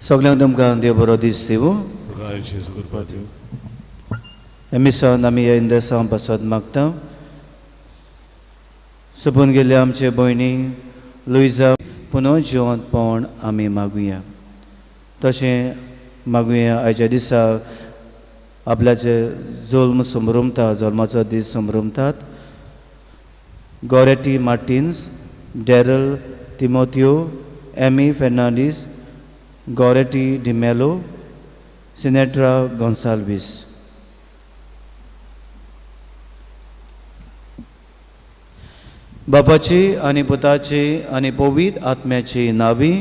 सगळ्यांक तुमकां देव बरो दीस दिवं. मिसन आमी ह्या इंदेसां पासत मागता. सोंपून गेल्ल्या आमचे भयणी लुइजा पुनः जिवंत पावण आमी मागुया. तशें मागुया आयच्या दिसाक आपल्याचे जल्म संभ्रमता, जल्माचो दीस संभ्रमतात गॉरेटी Martins, Daryl तिमोथियो, Amy Fernandes, गॉरेटी D'Mello, Sinatra Gonsalves. बापाची आनी पुताची आनी पवित्र आत्म्याची नावी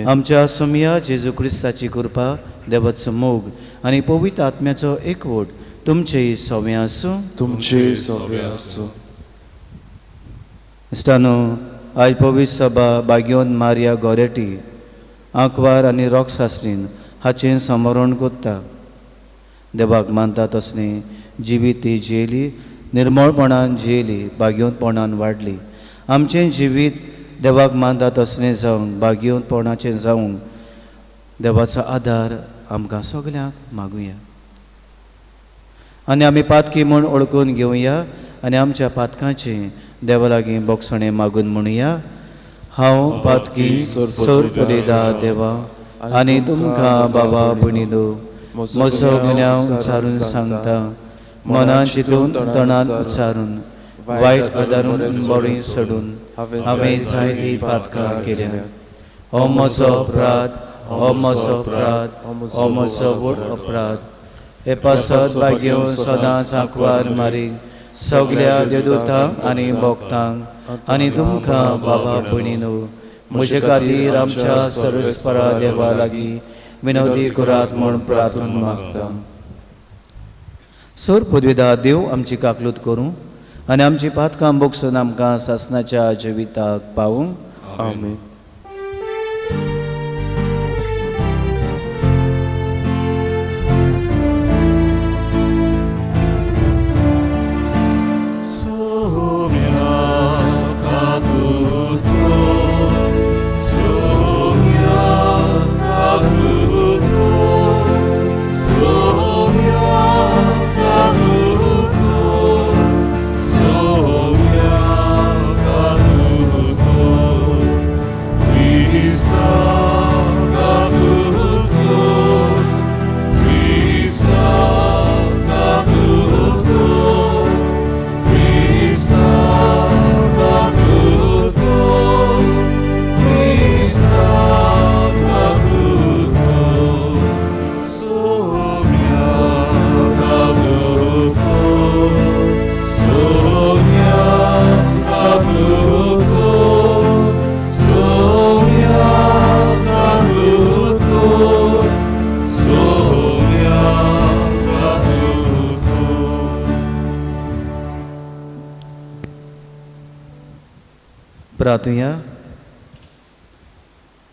आमच्या सोम्या जेजू क्रिस्ताची कृपा, देवाचो मोग आनी पवित्र आत्म्याचो एकवट तुमचे सगळे आसूं. तुमचे सगळे आसूं. इश्टानो, आयज पवित्र सभा बागयोन मारिया गॉरेटी आंकवार आनी रॉक शास्त्रीन हाचें समरण करता. देवाक मानता तसलें जिवीत ती जियेली, निर्मळपणान जियेली, बागयोनपणान वाडली. आमचें जिवीत देवाक मानता तसलें जावंक, बागयोनपणाचें जावंक देवाचो आदार आमकां सगल्यांक मागुया. आनी आमी पातकी म्हूण ओळखून घेवया आनी आमच्या पातकांचें देवा लागीं बोगसणें मागून म्हणुया. हांव पातकी सोर पडयता देवा आनी तुमकां बाबा भयणीनो म्हजो गुन्यांव उच्चारून सांगता. मनान चिंतून तोंडान उच्चारून वायट आदारून बरें सोडून हांवें जायतीं पातकां केल्या. हो म्हजो अपराध, हो म्हजो अपराध, हो म्हजो व्हड अपराध. हे पासत बागयोन सदांच आंकवार मारीक सगळ्या देवदूतांक आनी भक्तांक आनी तुमकां बाबा भयणीनो म्हजे खातीर आमच्या सर्वेस्परा देवा लागीं विनवती करात म्हूण प्रार्थना मागता. सोर पदवीदार देव आमची काकलूत करूं आनी आमची पातकां बोगसून आमकां सासणाच्या जिविताक पावूं. आमीन. प्रार्थुया.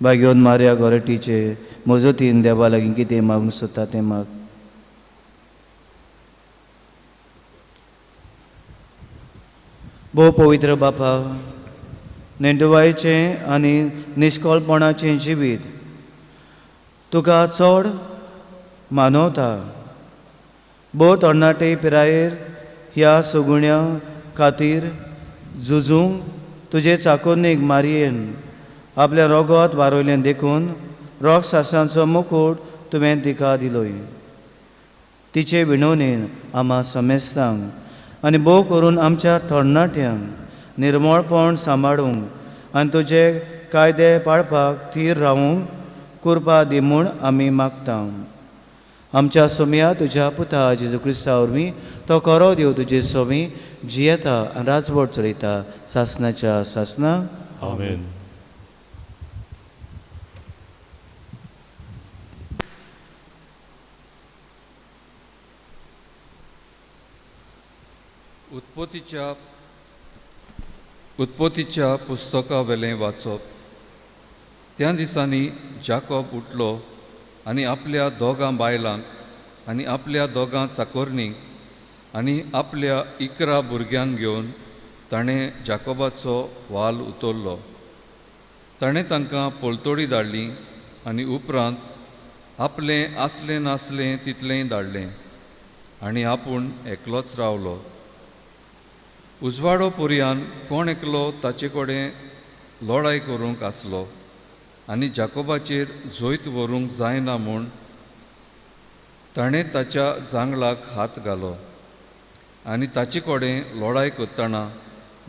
बागयोन मारिया गॉरेटीचे मोजतीन देवा लागीं कितें मागूंक सोदता तें माग. भोव पवित्र बापा, नेंडवायचें आनी निश्कळपणाचें जिवीत तुका चड मानवता. भोव तरणाटे पिरायेर ह्या सगुण्या खातीर झुजूंक तुजे चाकोनीक मारयेन आपल्या रोगोत वारोयलें देखून रॉक शास्त्रांचो मुकूट तुवें तिका दिलोय. तिचे विणवणेन आम्हा समेस्तांक आनी भोव करून आमच्या तरणाट्यांक निर्मळपण सांबाळूंक आनी तुजे कायदे पाळपाक थीर रावूंक कृपा दी म्हूण आमी मागता. आमच्या सोम्या तुज्या पुता जेजू क्रिस्ता वरवीं तो खरो देव तुजे सोमी जियेता आनी राजवट चलयता सासणाच्या सासना. आमीन. उत्पत्तीच्या पुस्तका वेलें वाचप. त्या दिसांनी जाकोब उठलो आनी आपल्या दोगां बायलांक आनी आपल्या दोगां चाकोरणींक आनी आपल्या 11 भुरग्यांक घेवन ताणें जाकोबाचो वाल उतोरलो. ताणें तांकां पोलतोडी धाडली आनी उपरांत आपलें आसलें नासलें तितलेंय धाडलें आनी आपूण एकलोच रावलो. उजवाडो पर्यान कोण एकलो ताचे कडेन लढाय करूंक आसलो आनी जाकोबाचेर जोयत व्हरूंक जायना म्हूण ताणें ताच्या जांगलाक हात घालो आनी ताचे कडेन लढाय करतना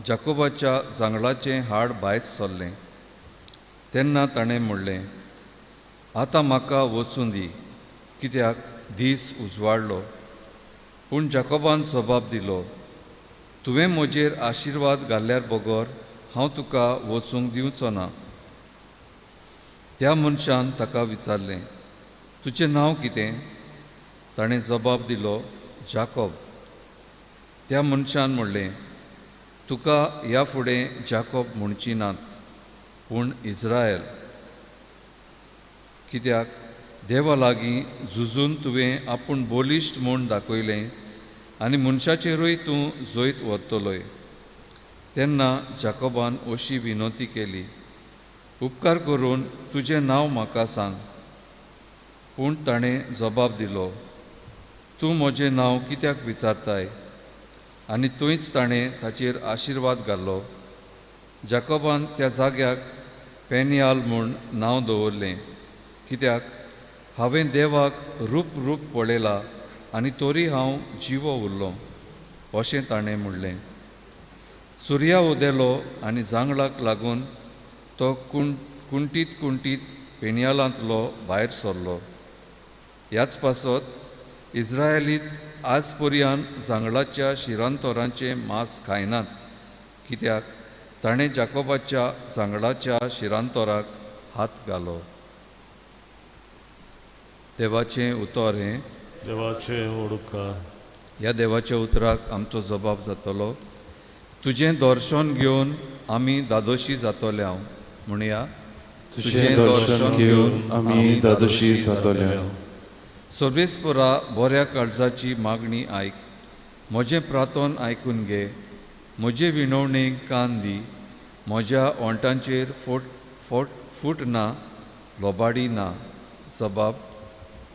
जाकोबाच्या जांगलाचें हाड भायर सरलें. तेन्ना ताणें म्हणलें, आतां म्हाका वचूं दी, कित्याक दीस उजवाडलो. पूण जाकोबान जबाब दिलो, तुवें म्हजेर आशिर्वाद घाल्ल्यार बगोर हांव तुका वचूंक दिवचो ना. त्या मनशान ताका विचारलें, तुजें नांव कितें? ताणें जबाब दिलो, जाकोब. त्या मनशान म्हणलें, तुका ह्या फुडें जाकोब म्हणची नात, पूण इस्रायल, कित्याक देवा लागीं झुजून तुवें आपूण बोलिश्ट म्हूण दाखयलें आनी मनशाचेरूय तूं जोयत व्हरतलोय. तेन्ना जाकोबान अशी विनंती केली, उपकार करून तुजें नांव म्हाका सांग. पूण ताणें जबाब दिलो, तूं म्हजें नांव कित्याक विचारताय? आनी थंयच ताणें ताचेर आशिर्वाद घालो. जाकोबान त्या जाग्याक पेनियाल म्हूण नांव दवरलें, कित्याक हांवें देवाक रूप पळयलां आनी तोरी हांव जिवो उरलो, अशें ताणें म्हणलें. सुर्या उदेलो आनी जांगलाक लागून तो कुंटीत पेनियालांतलो भायर सरलो. ह्याच पासत इस्रायलीत आज पर्यान जांगलाच्या शिरांतोरांचें मांस खायनात, कित्याक ताणें जाकोबाच्या जांगलाच्या शिरांतोराक हात घालो. देवाचें उतर हें. देवाचे ओडकार. ह्या देवाच्या उतराक आमचो जबाब जातलो, तुजें दर्शन घेवन आमी दादोशी जातले. हांव म्हणया, तुजें दर्शन घेवन आमी दादोशी जातले. सर्वेस्परा बऱ्या काळजाची मागणी आयक, म्हजें प्रार्थन आयकून घे, म्हजे विनवणेक कान दी. म्हज्या ओंटांचेर फूट ना, लोबाडी ना. जबाब,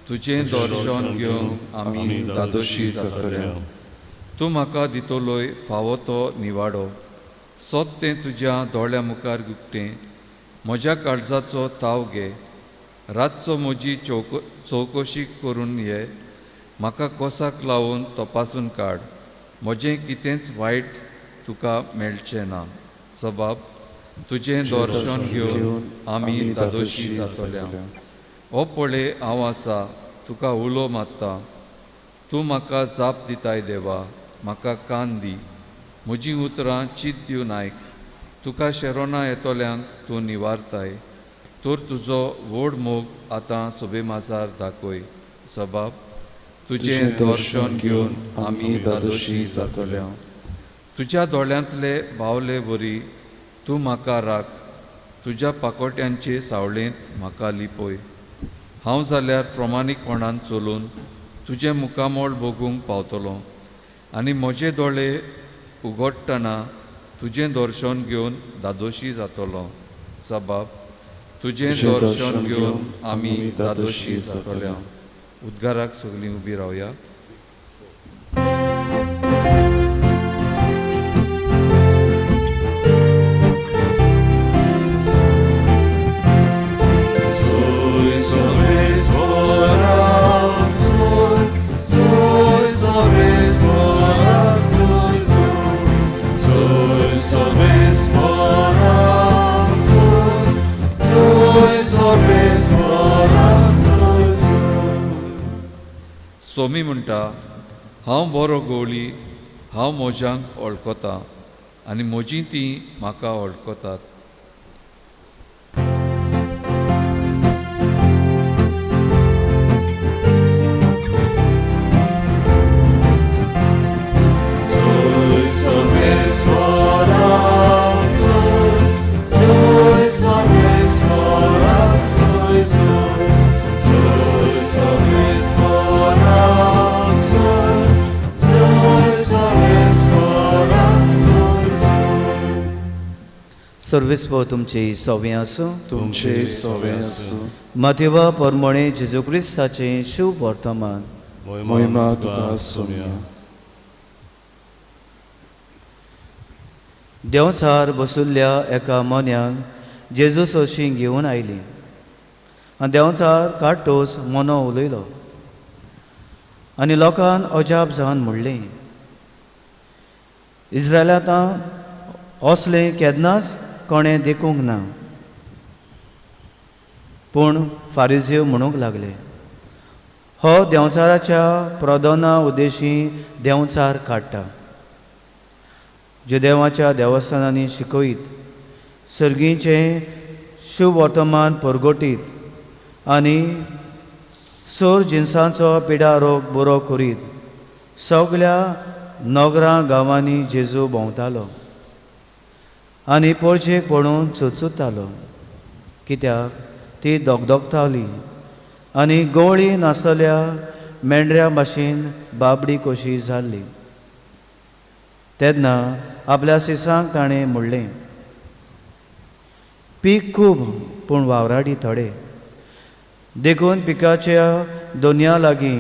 तुजें दर्शन घेवन आमी दादोशी जातले. तूं म्हाका दितलोय फावो तो निवाडो, सोत तें तुज्या दोळ्या मुखार गुप्तें. म्हज्या काळजाचो ताव घे, रातचो म्हजी चवकशी करून ये. म्हाका कोसाक लावून तपासून काड, म्हजें कितेंच वायट तुका मेळचें ना. जबाब, तुजें दर्शन घेवन आमी दादोशी जातल्या. हो पळय हांव आसा, तुका उलो मात्ता. तूं म्हाका जाप दिताय देवा, म्हाका कान दी. म्हजीं उतरां चीत दिवन आयक. तुका शेरोना येतोल्यांक तूं निवारताय, तर तुजो व्हड मोग आतां सोबे माजार दाखय. जबाब, तुजें दर्शन घेवन आमी दादोशी जातल्या. तुज्या दोळ्यांतले बावले बरी तूं म्हाका राख, तुज्या पाकोट्यांचे सावळेंत म्हाका लिपय. हांव जाल्यार प्रमाणीकपणान चलून तुजें मुखामोळ बगूंक पावतलों आनी म्हजे दोळे उगडटना तुजें दर्शन घेवन दादोशी जातलो. जबाब, तुजें दर्शन घेवन आमी दादोशी जातल्या. उद्गाराक सगळीं उबी रावया. सोमी म्हणटा, हांव बरो गवळी, हांव मोजांक वळखता आनी म्हजीं तीं म्हाका वळखतात. सर्वेस्व तुमची सव्य आसूं. तुमचे सवे आसूं. माथेवा परमणे जेजू क्रिस्ताचें शुभ वर्तमान. महिमा तुका सोम्या. देंवचार बसुल्ल्या एका मोन्याक जेजू सोशी घेवन आयली आनी देंवचार काडटोच मोनो उलयलो आनी लोकांन अजाप जावन म्हणलें, इस्रायलांत असलें केन्नाच कोणें देखूंक ना. पूण फारिझेव म्हणूंक लागले, हो देंवचाराच्या प्रदोना उद्देशी देंवचार काडटा. जे देवाच्या देवस्थानांनी शिकयत, सर्गीचें शुभ वर्तमान परगटीत आनी सोर जिन्सांचो पिडा रोग बरो करीत सगळ्या नगरां गांवांनी जेजू भोंवतालो आनी पोरचेक पडून चुचुत्तालो, कित्याक ती दोगदोगताली आनी गवळी नासलेल्या मेंढऱ्या भाशेन बाबडी कशी जाल्ली. तेन्ना आपल्या सिसांक ताणें म्हणलें, पीक खूब पूण वावराडी थोडे. देखून पिकाच्या दोनया लागीं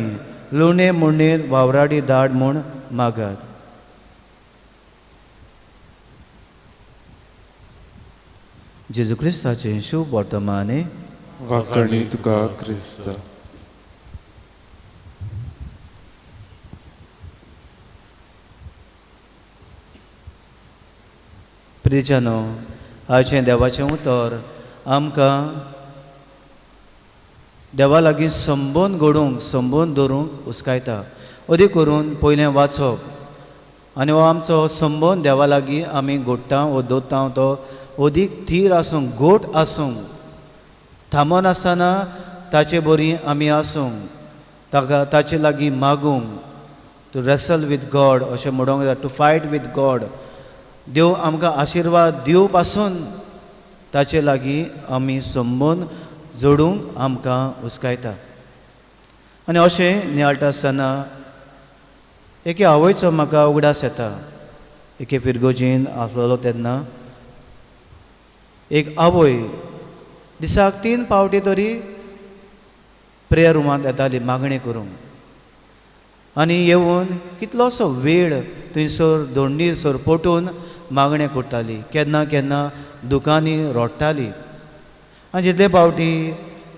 लुणे मुणेर वावराडी धाड म्हूण मागात. जेजू क्रिस्ताचें शुभ वर्तमान. वाकणी तुका क्रिस्त. प्रियजनो, आयचें देवाचें उतर आमकां देवा लागीं संबोन घडोवंक संबोन दवरूंक उस्कायता. अदी करून पयलें वाचप आनी हो आमचो संबोन देवा लागीं आमी घोडटा वो दवरता तो अदीक थीर आसूंक, घोट आसूंक, थांबोन आसतना ताचे बरी आमी आसूंक, ताका ताचे लागीं मागूंक. टू रेसल वीथ गॉड अशें म्हणूंक जाता, टू फायट वीथ गॉड. देव आमकां आशिर्वाद दिवं पासून ताचे लागीं आमी संबोन जोडूंक आमकां उस्कायता. आनी अशें नियाळटा आसतना एके आवयचो म्हाका उगडास येता. एके फिरगोजीन आसलेलो तेन्ना एक आवय दिसाक 3 पावटी तरी प्रेयर रुमांत येताली मागणी करूंक. आनी येवन कितलोसो वेळ थंयसर दोंडीसर पटून मागणें करताली. केन्ना केन्ना दुकानी रोडटाली आनी जितले पावटी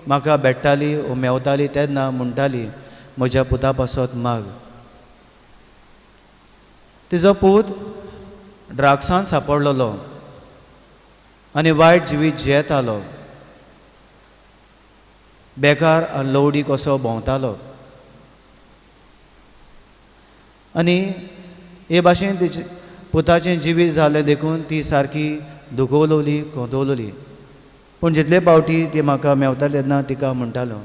म्हाका भेट्टाली वो मेवताली तेन्ना म्हणटाली, म्हज्या पुता पासत माग. तिजो पूत ड्रग्सांत सांपडलेलो आनी वायट जिवीत जियेतालो. बेकार आनी लवडी कसो भोंवतालो आनी हे भाशेन तिचे पुताचें जिवीत जालें देखून ती सारकी दुखवलोली खोंतवलोली. पूण जितले पावटी ती म्हाका मेवताली तेन्ना तिका म्हणटालो,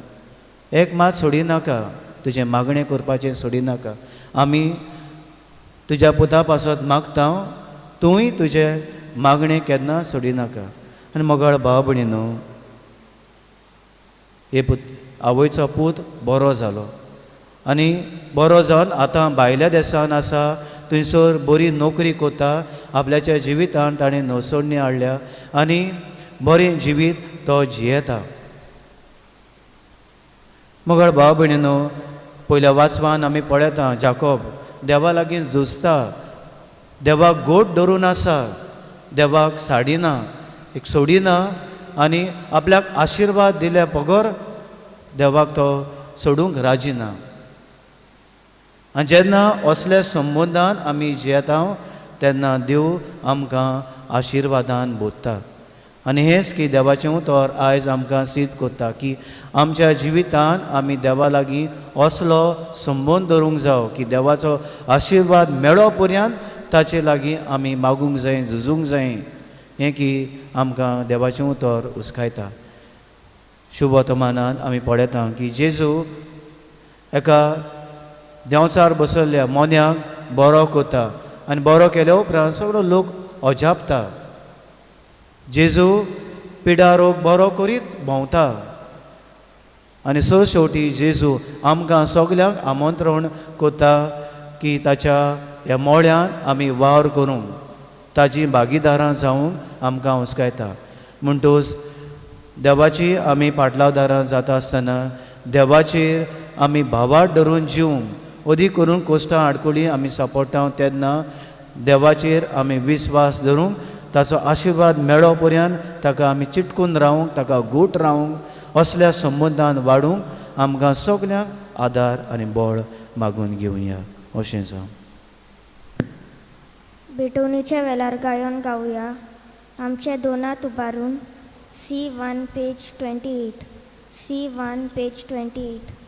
एक मात सोडिनाका, तुजें मागणें करपाचें सोडिनाका. आमी तुज्या पुता पासत मागता, तूंय तुजें मागणें केन्ना सोडिनाका. आनी मोगाळ भाव भयणीनो, हे आवयचो पूत बरो जालो आनी बरो जावन आतां भायल्या देशान आसा, थंयसर बरी नोकरी करता. आपल्याच्या जिवितांत ताणें नवसोडणी हाडल्या आनी बरें जिवीत तो जियेता. मोगाळ भाव भयणीनो, पयल्या वाचवान आमी पळयता जाकोब देवा लागीं झुजता, देवाक गोट धरून आसा, देवाक साडिना, एक सोडिना आनी आपल्याक आशिर्वाद दिल्या बगर देवाक तो सोडूंक राजी ना. आनी जेन्ना असल्या संबंदान आमी जियेता तेन्ना देव आमकां आशिर्वादान बोधता. आनी हेंच की देवाचें उतर आयज आमकां सिद्ध करता की आमच्या जिवितान आमी देवा लागीं असलो संबंद दवरूंक जाय की देवाचो आशिर्वाद मेळो पर्यंत ताचे लागीं आमी मागूंक जाय, झुजूंक जाय. हें की आमकां देवाचें उतर उस्कायता. शुभ वर्तमानान आमी पळयता की जेजू एका देंवचार बसयल्ल्या मोन्याक बरो करता आनी बरो केल्या उपरांत सगळो लोक अजापता. जेजू पिडा रोग बरो करीत भोंवता आनी शेवटी जेजू आमकां सगल्यांक आमंत्रण करता की ताच्या ह्या मोळ्यान आमी वावर करूंक. ताजी भागीदारां जावंक आमकां हुस्कायता. म्हणटूच देवाची आमी पाटलावदारां जाता आसतना देवाचेर आमी भावार्थ धरून जिवंक अदीक करून कोश्टां आडकुळी आमी सपोर्टाव तेन्ना देवाचेर आमी विस्वास धरूंक ताचो आशिर्वाद मेळो पर्यंत ताका आमी चिटकून रावंक ताका घूट रावंक असल्या संबंदान वाडूंक आमकां सगल्यांक आदार आनी बळ मागून घेवया. अशें जावं. बेटोनीच्या वेळार गायन गावया. आमचे दोनात उबारून C1 पेज 28. C1 page 28.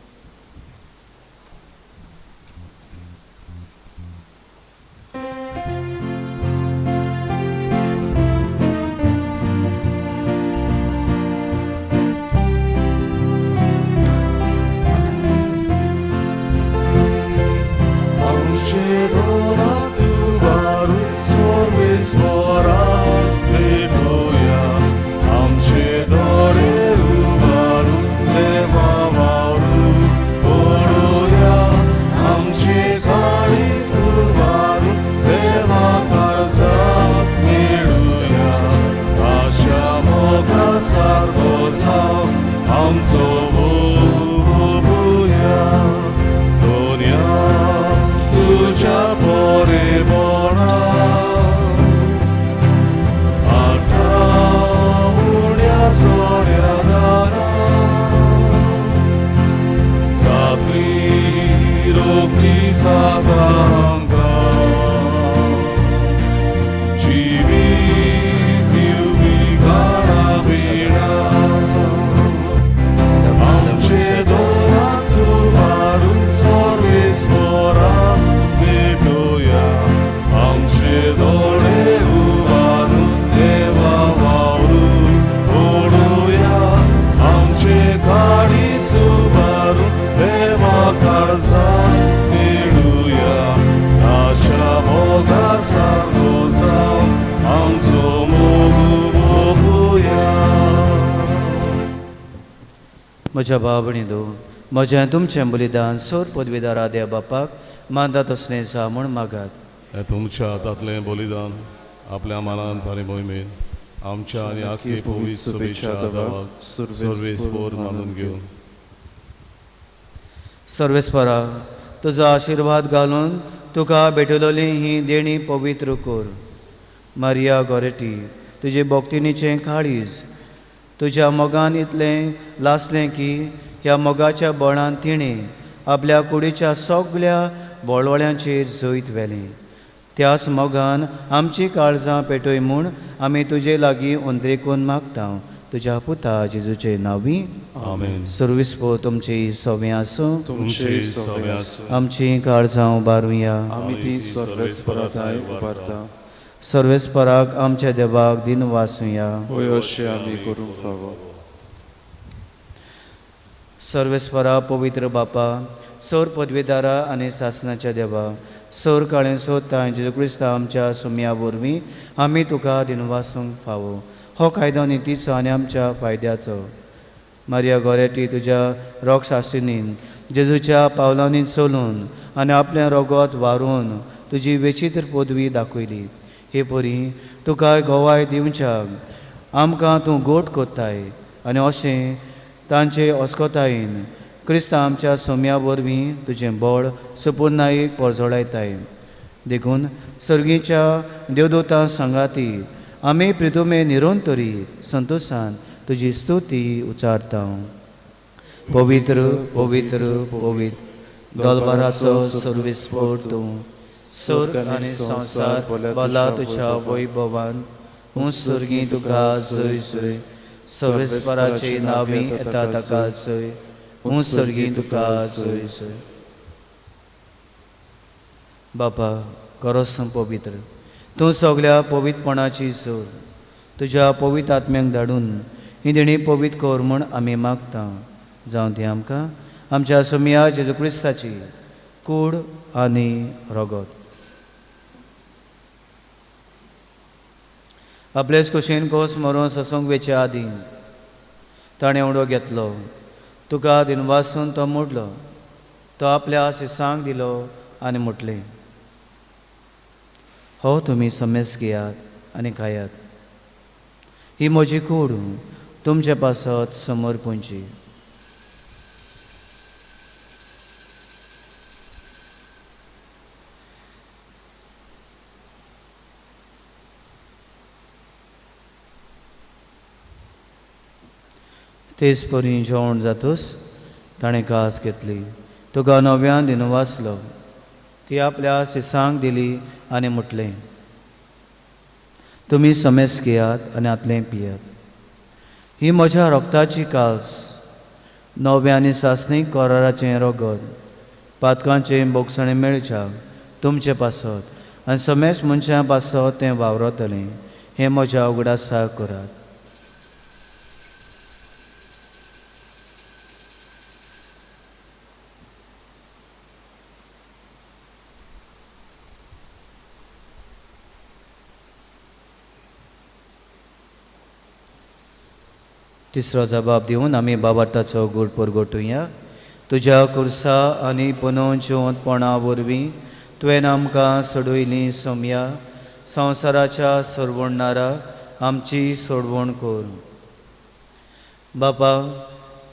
म्हज्या भावणीदो, म्हजें तुमचें बलिदान सोर पदवीदारा देव बापाक मानता तसलें जा म्हूण मागात. हें तुमच्या हातांतलें बलिदान आपल्या मनांत आनी मोहिमेन आमच्या आनी आख्खे पवित्र सभेच्या देवाक सर्वेस्पोर मानून घेवन. सर्वेस्परा तुजो आशिर्वाद घालून तुका भेटलेली ही देणी पवित्र कोर. मारिया गोरेटी तुजे भोक्तिनीचें काळीज तुज्या मोगान इतलें लासलें की ह्या मोगाच्या बळान तिणें आपल्या कुडीच्या सगल्या बोळवळ्यांचेर जैत व्हेलें. त्याच मोगान आमची काळजां पेटय म्हूण आमी तुजे लागीं ओंद्रेकून मागता. तुज्या पुता जेजूचे नांवी आमेन. सर्विस्पो तुमची सवें आसूं. तुमचे सवें आसूं. आमची काळजां उबारुया. आमी ती सर्वेस्पराताय उबारता. सर्वेस्पराक आमच्या देवाक दिन वासुया. होय अशें आमी करूंक फावो. सर्वेस्परा पवित्र बापा, सौर पदवीदारा आनी सासणाच्या देवा, सौर काळें सोदता जेजू क्रिस्ता आमच्या सुम्या वरवीं आमी तुका दिनवासूंक फावो. हो कायदो नितीचो आनी आमच्या फायद्याचो. मारिया गोरेटी तुज्या रोगशास्त्रिनीन जेजूच्या पावलांनी चलून आनी आपलें रोगोत वारून तुजी वेचित्र पदवी दाखयली. हे परी तुका गोवाय दिवच्याक आमकां तूं गोट कोत्ताय आनी अशें तांचे अस्कोतायेन क्रिस्ता आमच्या सोम्या वरवीं तुजें बळ सुपूर्णायेक परजोडायताय. देखून सर्गीच्या देवदूतां सांगाती आमी प्रितुमे निरोंतरी संतोशान तुजी स्तुती उच्चारता. पवित्र पवित्र पवित्र दलबाराचो सर्वेस्पोर तूं. स्वर्ग आनी संवसार भला तुज्या वैभवान. हूं सर्गी तुका जय जय. सर्वेस्पराचे नांवी येता ताका जय. हूं सर्गी तुका जय जय. बापा खरोच पवित्र, तूं सगल्या पवित्रपणाची जोर तुज्या पवित्र आत्म्याक धाडून ही देणी पवित्र कर म्हूण आमी मागता. जावं ती आमकां आमच्या सुम्या जेजू क्रिस्ताची कूड आनी रोगोत. आपलेच कुशीन कोस मरून ससूंक वेच्या आदीं ताणें उडो घेतलो. तुका दिनवासून तो मोडलो. तो आपल्या सिसांक दिलो आनी म्हटलें, हो तुमी समेस घेयात आनी खायात. ही म्हजी कूड तुमचे पासत समोर पोंची. तेच परी जेवण जातूस ताणें कास घेतली. तुका नव्यान दिनो वाचलो. ती आपल्या सिसांक दिली आनी म्हटलें, तुमी समेस घेयात आनी आतलें पियात. ही म्हज्या रोगताची कास, नवे आनी सासणीक कोराराचें रोगत, पातकांचें बोगसणें मेळच्या तुमचे पासत आनी समेस मनशां पासत तें वावरतलें. हें म्हज्या उगडासा करात. तिसरो जबाब दिवन आमी बाबाटाचो गूड परगोटुया. तुज्या कुर्सा आनी पुनोवंचोवंतपणा वरवीं तुवें आमकां सोडयलीं सोम्या. संवसाराच्या सोडवणारा आमची सोडवण कर. बापा,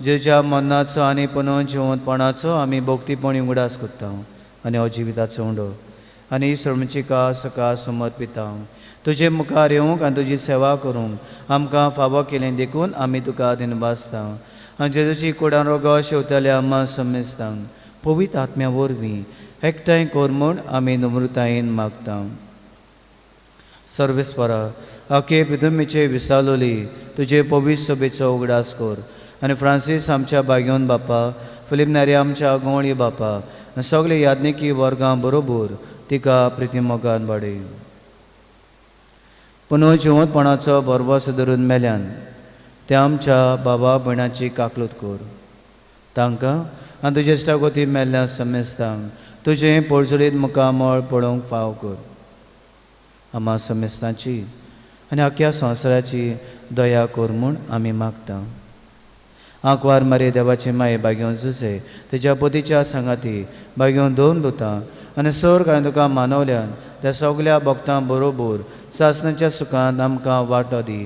जेच्या मन्नाचो आनी पुनोवंचोवंतपणाचो आमी भोक्तीपणी उगडास करता आनी हो जिविताचो उंडो आनी सर्मची कास सकाळ समर्पिता. तुजे मुखार येवंक आनी तुजी सेवा करूंक आमकां फावो केलें देखून आमी तुका दिनबासता. आनी जेजूची कुडान रोगो शेवतले आम्हा समेसता. पवित्र आत्म्या वरवीं एकठांय कर म्हूण आमी नम्रतायेन मागता. सर्वेस्परा, आखे पिदुमीचे विसालोली तुजे पवित्र सभेचो उगडास कर. आनी फ्रांसीस आमच्या बागेवन बापा, फिलीप नेरी आमच्या गोवळी बापा आनी सगळे याज्ञिकी वर्गां बरोबर तिका प्रितीमोगान वाडय. पुनः जिवंतपणाचो बरवस धरून मेल्यान त्या आमच्या बाबा भयणाची काकलूत कर. तांकां आनी तुजे इश्टागोती मेल्ल्या समेस्तांक तुजें पळसुलीत मुखामळ पळोवंक फाव कर. आम्हा समेस्तांची आनी आख्या संवसाराची दया कर म्हूण आमी मागता. आंकवार मारे देवाची माये बागेवन जुसे तुज्या पतीच्या सांगाती बागेवन दोन दोतां आनी सर कांय तुका मानवल्यान त्या सगल्या भक्तां बरोबर सासणाच्या सुखांत आमकां वांटो दी.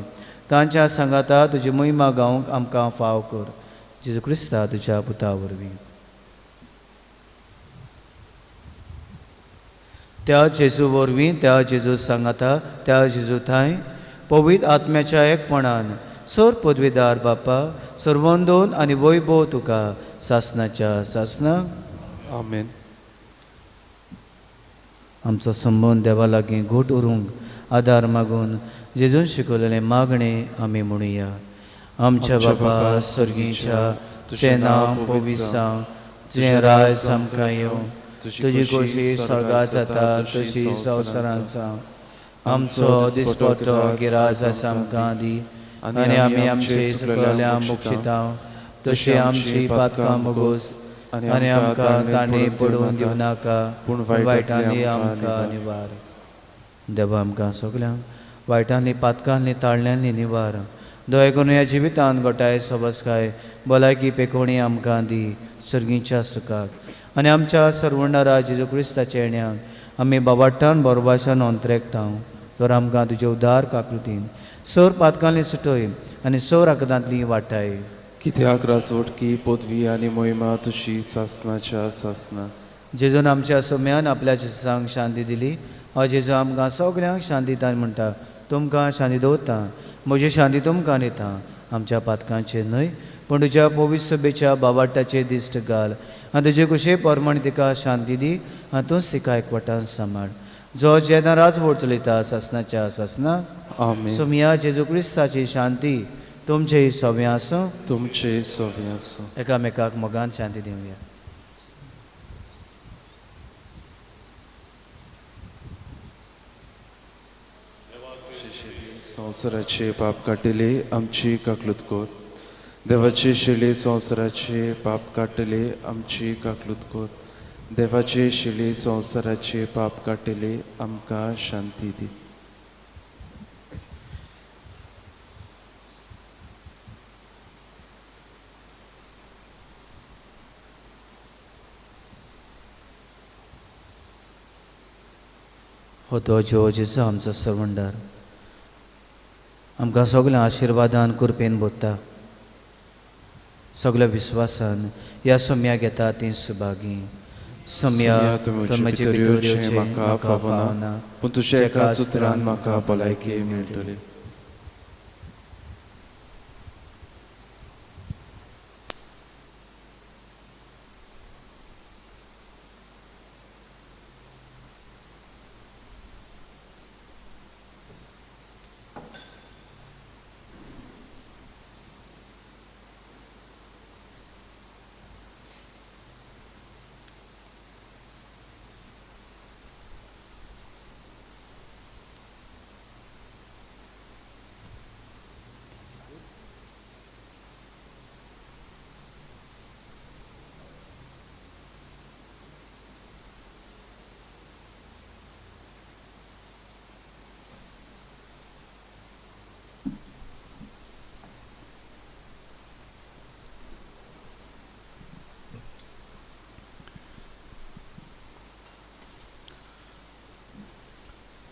तांच्या सांगाता तुजी महिमा गावंक आमकां फाव कर. जेजू क्रिस्ता तुज्या पुता वरवीं. त्या जेजू वरवीं त्या जेजू सांगाता त्या जेजू थंय पवित्र आत्म्याच्या एकपणान सर पदवीदार बापा सर्वंदोन आनी वैभव तुका सासणाच्या सासना. आमेन. आमचो संबंद देवा लागीं घोट उरूंक आदार मागून जेजून शिकवलेले मागणे आमी म्हणुया. आमच्या बापा सर्गीच्या तुजें नांव पवित्र जावं. तुजें राय सामका येवं. तुजी खोशी स्वर्गांत जाता तशी संवसारांत जावं. आमचो दिसपट्टो गिराज आमकां दी आनी आमी आमचे चुकलेल्यांक मोक्षिता तशी आमची पातकां मोगोस आनी आमकां तांणी पडून दिवं नाका पूण वायटांनी आमकां निवार. देवा आमकां सगल्यांक वायटांनी पातकांनी ताळण्यांनी निवार. दया करून ह्या जिवितांत गोठाय सबसकाय भलायकी पेकोवणी आमकां दी सर्गीच्या सुखाक आनी आमच्या सर्वणारा जेजू क्रिस्ताच्या येण्याक आमी बाबाट्टान बरोबाशान अंतरेकता. तर आमकां तुजे उदार काकृतीन सर पातकांनी सुटय आनी सर आकदांतली वाटाय. कित्याक राजवटकी पदवी आनी मोहिमा तुशी सासनाच्या सासना. जेजून आमच्या सोम्यान आपल्या जिसांक शांती दिली. हो जेजू आमकां सगल्यांक शांती दिता म्हणटा. तुमकां शांती दवरता, म्हजी शांती तुमकां दिता. आमच्या पातकांचे न्हय पूण तुज्या पवित्र सभेच्या बाबाटाचे दिश्ट घाल आनी तुजे कुशे परमण तिका शांती दी आनी तूंच तिका एकवटान सांबाळ. जो जेन्ना राजवट चलयता सासनाच्या सासना. आमेन. सोम्या जेजू क्रिस्ताची शांती तुमचे सोबे आसूं. तुमचे सोबे आसूं. एकामेकाक मोगान शांती दिवया. संवसाराचे पाप काटिले आमची काकलूत कर. देवाचे शिले संवसाराचे पाप काटिले आमची काकलूत कर. देवाचे शिले संवसाराचे पाप काटिले आमकां शांती दी. हो तो जेजू आमचो सरवंडार आमकां सगळ्या आशिर्वादान कुरपेन बोत्ता सगळ्या विश्वासान ह्या सम्या घेता ती सुभागी सम्या तुमचे म्हजे भितरचे भितरचे म्हाका फावना पूण तुज्या एकाच उतरान म्हाका भलायकी मेळटली.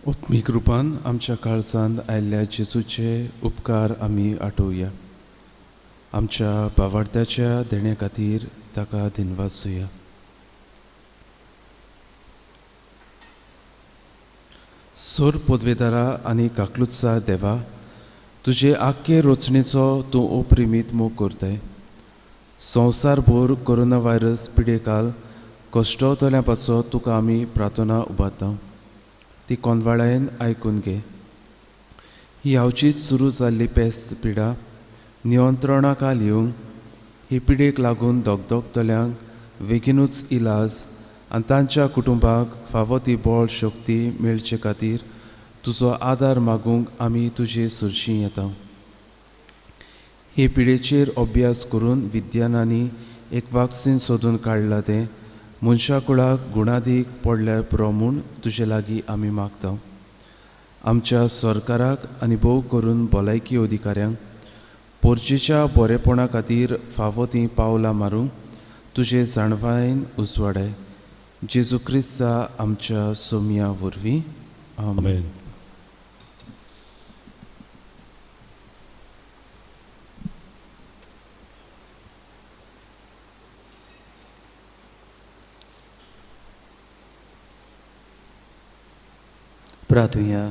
उत्मीक रुपान आमच्या काळजांत आयिल्ल्या जेजूचे उपकार आमी आठोवया. आमच्या भावार्थ्याच्या देण्या खातीर ताका दिनवासूया. सोर पदवेदारा आनी काकलुत्सा देवा, तुजे आख्खे रचणेचो तूं अप्रिमीत मोग करताय. संवसारभर कोरोना व्हायरस पिडेकाल कश्टतल्या पासत तुका आमी प्रार्थना उबारता. ती कोंदवाळायेन आयकून घे. ही हावचीच सुरू जाल्ली पेस्त पिडा नियंत्रणाखाल येवंक, ही पिडेक लागून दोगदोगतल्यांक बेगीनूच इलाज आनी तांच्या कुटुंबाक फावो ती बळ शक्ती मेळचे खातीर तुजो आदार मागूंक आमी तुजे सुरशीं येता. हे पिडेचेर अभ्यास करून विज्ञानांनी एक वॅक्सीन सोदून काडला तें मनशा कुळाक गुणादीक पडल्या पुरो म्हूण तुजे लागीं आमी मागता. आमच्या सरकाराक आनी भोव करून भलायकी अधिकाऱ्यांक पोरचेच्या बरेपणा खातीर फावो तीं पावलां मारूंक तुजे जाणवायेन उजवाडाय. जेजू क्रिस्ता आमच्या सोम्या वरवीं आमेन. प्रार्थुया.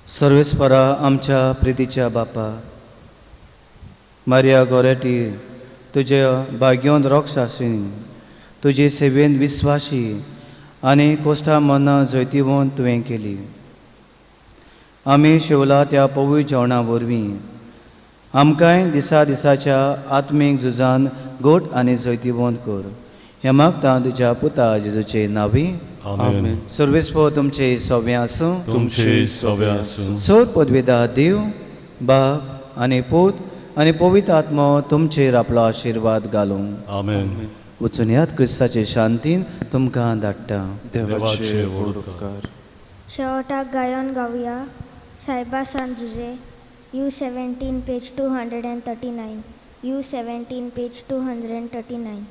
सर्वेस्परा आमच्या प्रितीच्या बापा, मारिया गोरेटी तुज्या भाग्योन रोक्षासीन तुजे सेवेन विस्वाशी आनी कोश्टा मना जैतिवोन तुवें केली. आमी शेवला त्या पवित्र जेवणा वरवीं आमकांय दिसा दिसाच्या आत्मीक झुजान गोट आनी जैतिवोन कर. हें मागता तुज्या पुता जेजूचे नांवी. आमेन. सर्वेस्पो तुमचे सोबे आसूं. तुमचे सोबे आसूं. सोद पदवेदार देव बाप आनी पूत आनी पवित्र आत्मो तुमचेर आपलो आशिर्वाद घालूं. आमेन. वचून यात क्रिस्ताचे शांतीन तुमकां धाडटा. देवाचे व्हड उपकार. शेवटाक गायन गावया सायबा San Jose U17 page 239. U17 page 239.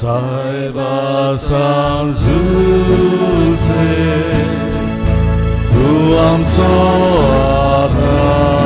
Saiba Sanzuze, Tu amso adar.